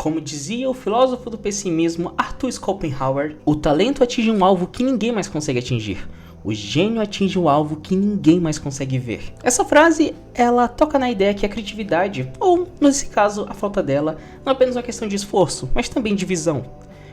Como dizia o filósofo do pessimismo Arthur Schopenhauer, o talento atinge um alvo que ninguém mais consegue atingir. O gênio atinge um alvo que ninguém mais consegue ver. Essa frase, ela toca na ideia que a criatividade, ou nesse caso a falta dela, não é apenas uma questão de esforço, mas também de visão.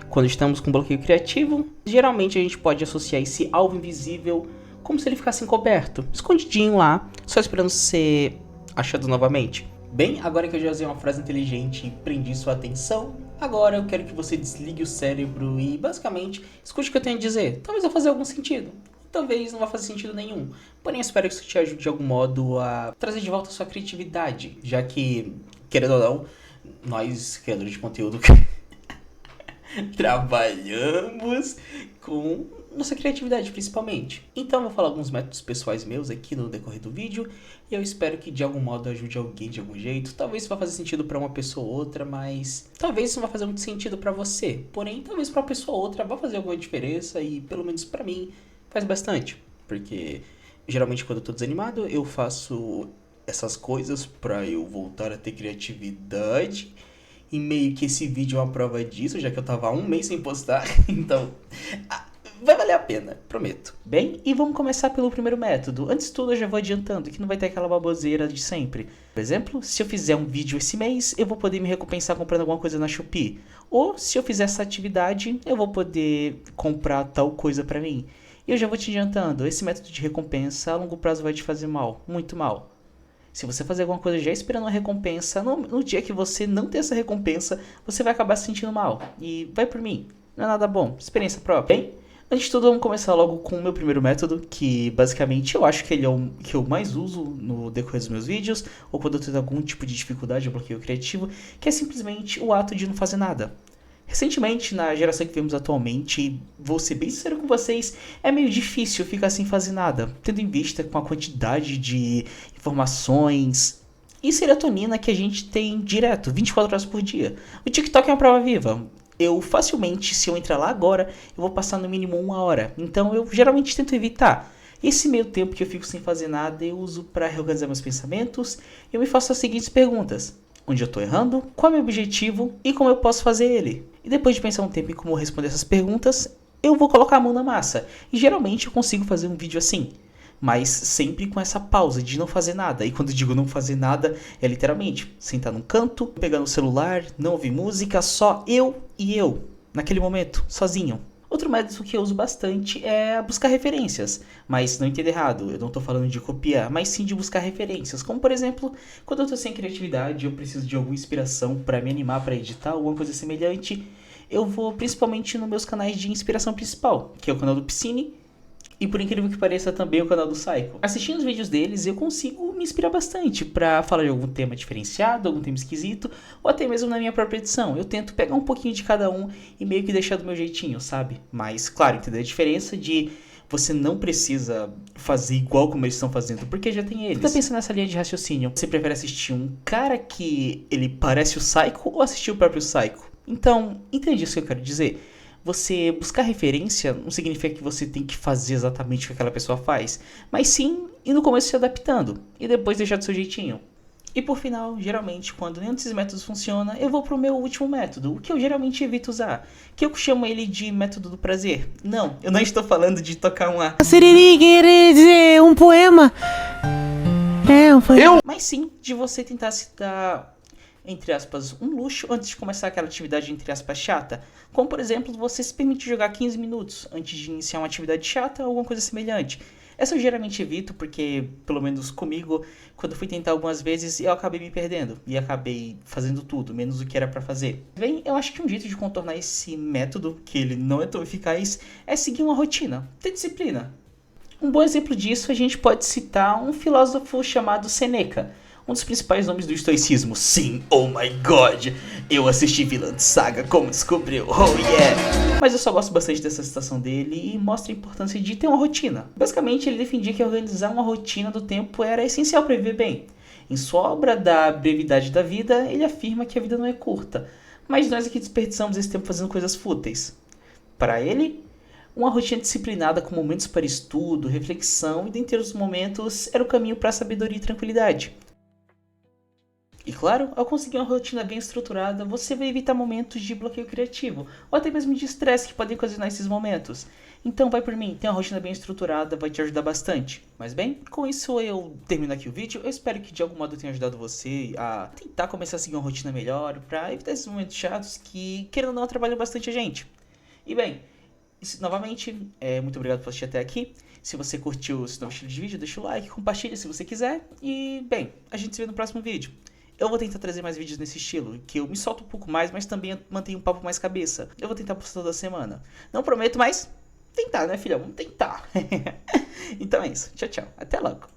Quando estamos com bloqueio criativo, geralmente a gente pode associar esse alvo invisível como se ele ficasse encoberto, escondidinho lá, só esperando ser achado novamente. Bem, agora que eu já usei uma frase inteligente e prendi sua atenção, agora eu quero que você desligue o cérebro e basicamente escute o que eu tenho a dizer. Talvez vai fazer algum sentido, talvez não vá fazer sentido nenhum. Porém, eu espero que isso te ajude de algum modo a trazer de volta a sua criatividade, já que, querendo ou não, nós, criadores de conteúdo, trabalhamos com nossa criatividade principalmente. Então eu vou falar alguns métodos pessoais meus aqui no decorrer do vídeo e eu espero que de algum modo ajude alguém de algum jeito. Talvez isso vá fazer sentido para uma pessoa ou outra, mas talvez isso não vá fazer muito sentido para você. Porém, talvez para uma pessoa ou outra vá fazer alguma diferença e pelo menos para mim faz bastante. Porque geralmente quando eu tô desanimado eu faço essas coisas para eu voltar a ter criatividade. E meio que esse vídeo é uma prova disso, já que eu tava há um mês sem postar, então vai valer a pena, prometo. Bem, e vamos começar pelo primeiro método. Antes de tudo eu já vou adiantando que não vai ter aquela baboseira de sempre. Por exemplo, se eu fizer um vídeo esse mês, eu vou poder me recompensar comprando alguma coisa na Shopee. Ou se eu fizer essa atividade, eu vou poder comprar tal coisa pra mim. E eu já vou te adiantando, esse método de recompensa a longo prazo vai te fazer mal, muito mal. Se você fazer alguma coisa já esperando uma recompensa, no dia que você não ter essa recompensa, você vai acabar se sentindo mal. E vai por mim, não é nada bom, experiência própria. Bem, antes de tudo vamos começar logo com o meu primeiro método, que basicamente eu acho que ele é o que eu mais uso no decorrer dos meus vídeos, ou quando eu tenho algum tipo de dificuldade ou bloqueio criativo, que é simplesmente o ato de não fazer nada. Recentemente, na geração que vivemos atualmente, vou ser bem sincero com vocês, é meio difícil ficar sem fazer nada, tendo em vista com a quantidade de informações e serotonina que a gente tem direto, 24 horas por dia. O TikTok é uma prova viva. Eu facilmente, se eu entrar lá agora, eu vou passar no mínimo 1 hora. Então eu geralmente tento evitar. Esse meio tempo que eu fico sem fazer nada, eu uso para reorganizar meus pensamentos e eu me faço as seguintes perguntas. Onde eu estou errando, qual é o meu objetivo e como eu posso fazer ele. E depois de pensar um tempo em como responder essas perguntas, eu vou colocar a mão na massa. E geralmente eu consigo fazer um vídeo assim. Mas sempre com essa pausa de não fazer nada. E quando eu digo não fazer nada, é literalmente sentar num canto, pegar no celular, não ouvir música, só eu e eu. Naquele momento, sozinho. Outro método que eu uso bastante é buscar referências, mas não entenda errado, eu não estou falando de copiar, mas sim de buscar referências, como por exemplo, quando eu estou sem criatividade, eu preciso de alguma inspiração para me animar para editar, alguma coisa semelhante, eu vou principalmente nos meus canais de inspiração principal, que é o canal do Piscine, e por incrível que pareça também o canal do Psycho. Assistindo os vídeos deles eu consigo me inspirar bastante para falar de algum tema diferenciado, algum tema esquisito, ou até mesmo na minha própria edição. Eu tento pegar um pouquinho de cada um e meio que deixar do meu jeitinho, sabe? Mas claro, entender a diferença de você não precisa fazer igual como eles estão fazendo, porque já tem eles. Você tá pensando nessa linha de raciocínio, você prefere assistir um cara que ele parece o Psycho ou assistir o próprio Psycho? Então, entende isso que eu quero dizer? Você buscar referência não significa que você tem que fazer exatamente o que aquela pessoa faz, mas sim ir no começo se adaptando e depois deixar do seu jeitinho. E por final, geralmente, quando nenhum desses métodos funciona, eu vou pro meu último método, o que eu geralmente evito usar, que eu chamo ele de método do prazer. Não, eu não estou falando de tocar uma Dizer um poema. Mas sim de você tentar se dar, entre aspas, um luxo antes de começar aquela atividade, entre aspas, chata. Como, por exemplo, você se permite jogar 15 minutos antes de iniciar uma atividade chata ou alguma coisa semelhante. Essa eu geralmente evito porque, pelo menos comigo, quando eu fui tentar algumas vezes, eu acabei me perdendo e acabei fazendo tudo, menos o que era pra fazer. Bem, eu acho que um jeito de contornar esse método, que ele não é tão eficaz, é seguir uma rotina, ter disciplina. Um bom exemplo disso a gente pode citar um filósofo chamado Sêneca, um dos principais nomes do estoicismo. Sim, oh my god, eu assisti Vinland Saga, como descobriu, oh yeah. Mas eu só gosto bastante dessa citação dele e mostra a importância de ter uma rotina. Basicamente ele defendia que organizar uma rotina do tempo era essencial para viver bem. Em sua obra da brevidade da vida, ele afirma que a vida não é curta, mas nós aqui desperdiçamos esse tempo fazendo coisas fúteis. Para ele, uma rotina disciplinada com momentos para estudo, reflexão e dentre os momentos era o caminho para a sabedoria e tranquilidade. E claro, ao conseguir uma rotina bem estruturada, você vai evitar momentos de bloqueio criativo, ou até mesmo de estresse que podem ocasionar esses momentos. Então vai por mim, ter uma rotina bem estruturada vai te ajudar bastante. Mas bem, com isso eu termino aqui o vídeo. Eu espero que de algum modo eu tenha ajudado você a tentar começar a seguir uma rotina melhor, pra evitar esses momentos chatos que, querendo ou não, atrapalham bastante a gente. E bem, novamente, muito obrigado por assistir até aqui. Se você curtiu esse novo estilo de vídeo, deixa o like, compartilha se você quiser. E, bem, a gente se vê no próximo vídeo. Eu vou tentar trazer mais vídeos nesse estilo, que eu me solto um pouco mais, mas também mantenho um papo mais cabeça. Eu vou tentar postar toda semana. Não prometo, mas tentar, né, filha? Vamos tentar. Então é isso. Tchau, tchau. Até logo.